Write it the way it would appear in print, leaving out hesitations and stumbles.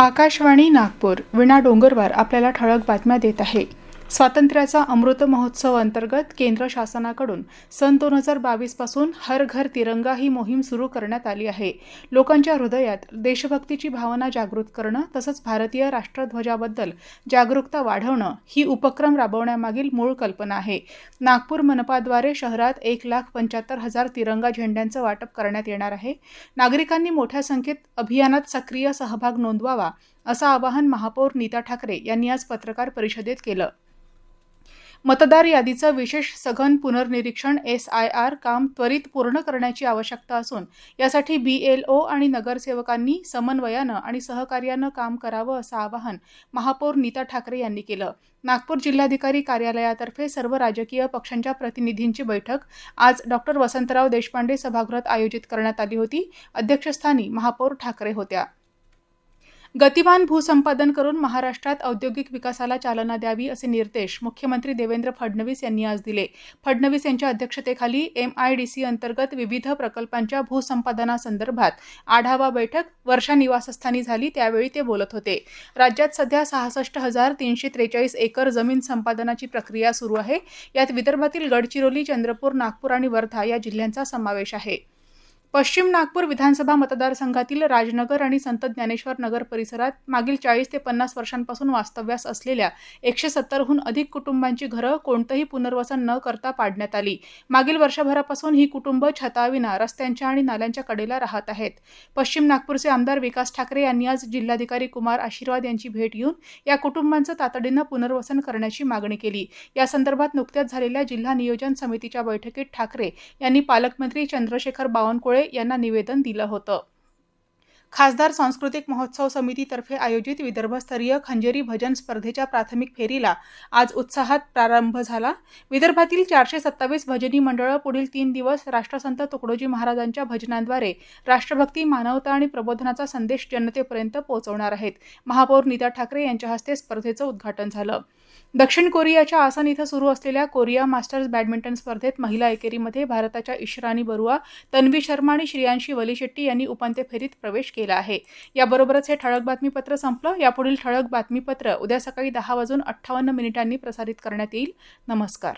आकाशवाणी नागपूर विणा डोंगरवार आपल्याला ठळक बातम्या देत आहे। स्वातंत्र्याचा अमृत महोत्सव अंतर्गत केंद्र शासनाकडून सन 2022 पासून हर घर तिरंगा ही मोहीम सुरू करण्यात आली आहे। लोकांच्या हृदयात देशभक्तीची भावना जागृत करणं तसंच भारतीय राष्ट्रध्वजाबद्दल जागरूकता वाढवणं ही उपक्रम राबवण्यामागील मूळ कल्पना आहे। नागपूर मनपाद्वारे शहरात 1,75,000 तिरंगा झेंड्यांचं वाटप करण्यात येणार आहे। नागरिकांनी मोठ्या संख्येत अभियानात सक्रिय सहभाग नोंदवावा असं आवाहन महापौर नीता ठाकरे यांनी आज पत्रकार परिषदेत केलं। मतदार यादीचं विशेष सघन पुनर्निरीक्षण SIR काम त्वरित पूर्ण करण्याची आवश्यकता असून यासाठी BLO आणि नगरसेवकांनी समन्वयानं आणि सहकार्यानं काम करावं असं आवाहन महापौर नीता ठाकरे यांनी केलं। नागपूर जिल्हाधिकारी कार्यालयातर्फे सर्व राजकीय पक्षांच्या प्रतिनिधींची बैठक आज डॉ. वसंतराव देशपांडे सभागृहात आयोजित करण्यात आली होती। अध्यक्षस्थानी महापौर ठाकरे होत्या। गतिमान भूसंपादन करून महाराष्ट्रात औद्योगिक विकासाला चालना द्यावी असे निर्देश मुख्यमंत्री देवेंद्र फडणवीस यांनी आज दिले। फडणवीस यांच्या अध्यक्षतेखाली MIDC अंतर्गत विविध प्रकल्पांच्या भूसंपादनासंदर्भात आढावा बैठक वर्षा निवासस्थानी झाली, त्यावेळी ते बोलत होते। राज्यात सध्या 66,343 एकर जमीन संपादनाची प्रक्रिया सुरू आहे। यात विदर्भातील गडचिरोली, चंद्रपूर, नागपूर आणि वर्धा या जिल्ह्यांचा समावेश आहे। पश्चिम नागपूर विधानसभा मतदारसंघातील राजनगर आणि संत ज्ञानेश्वर नगर परिसरात मागील 40 ते 50 वर्षांपासून वास्तव्यास असलेल्या 170हून अधिक कुटुंबांची घरं कोणतंही पुनर्वसन न करता पाडण्यात आली। मागील वर्षभरापासून ही कुटुंब छताविना रस्त्यांच्या आणि नाल्यांच्या कडेला राहत आहेत। पश्चिम नागपूरचे आमदार विकास ठाकरे यांनी आज जिल्हाधिकारी कुमार आशीर्वाद यांची भेट घेऊन या कुटुंबांचं तातडीनं पुनर्वसन करण्याची मागणी केली। या संदर्भात नुकत्याच झालेल्या जिल्हा नियोजन समितीच्या बैठकीत ठाकरे यांनी पालकमंत्री चंद्रशेखर बावनकुळे यांना निवेदन दिलं होतं। खासदार सांस्कृतिक महोत्सव समितीतर्फे आयोजित विदर्भस्तरीय खंजेरी भजन स्पर्धेच्या प्राथमिक फेरीला आज उत्साहात प्रारंभ झाला। विदर्भातील 427 भजनी मंडळं पुढील 3 दिवस राष्ट्रसंत तुकडोजी महाराजांच्या भजनांद्वारे राष्ट्रभक्ती, मानवता आणि प्रबोधनाचा संदेश जनतेपर्यंत पोहोचवणार आहेत। महापौर नीता ठाकरे यांच्या हस्ते स्पर्धेचं उद्घाटन झालं। दक्षिण कोरियाच्या आसन इथं सुरू असलेल्या कोरिया मास्टर्स बॅडमिंटन स्पर्धेत महिला एकेरीमध्ये भारताच्या इशरानी बरुआ, तन्वी शर्मा आणि श्रेयांशी वलीशेट्टी यांनी उपांत्य फेरीत प्रवेश केला आहे। याबरोबरच हे ठळक बातमीपत्र संपलं। यापुढील ठळक बातमीपत्र उद्या सकाळी 10:58 प्रसारित करण्यात येईल। नमस्कार।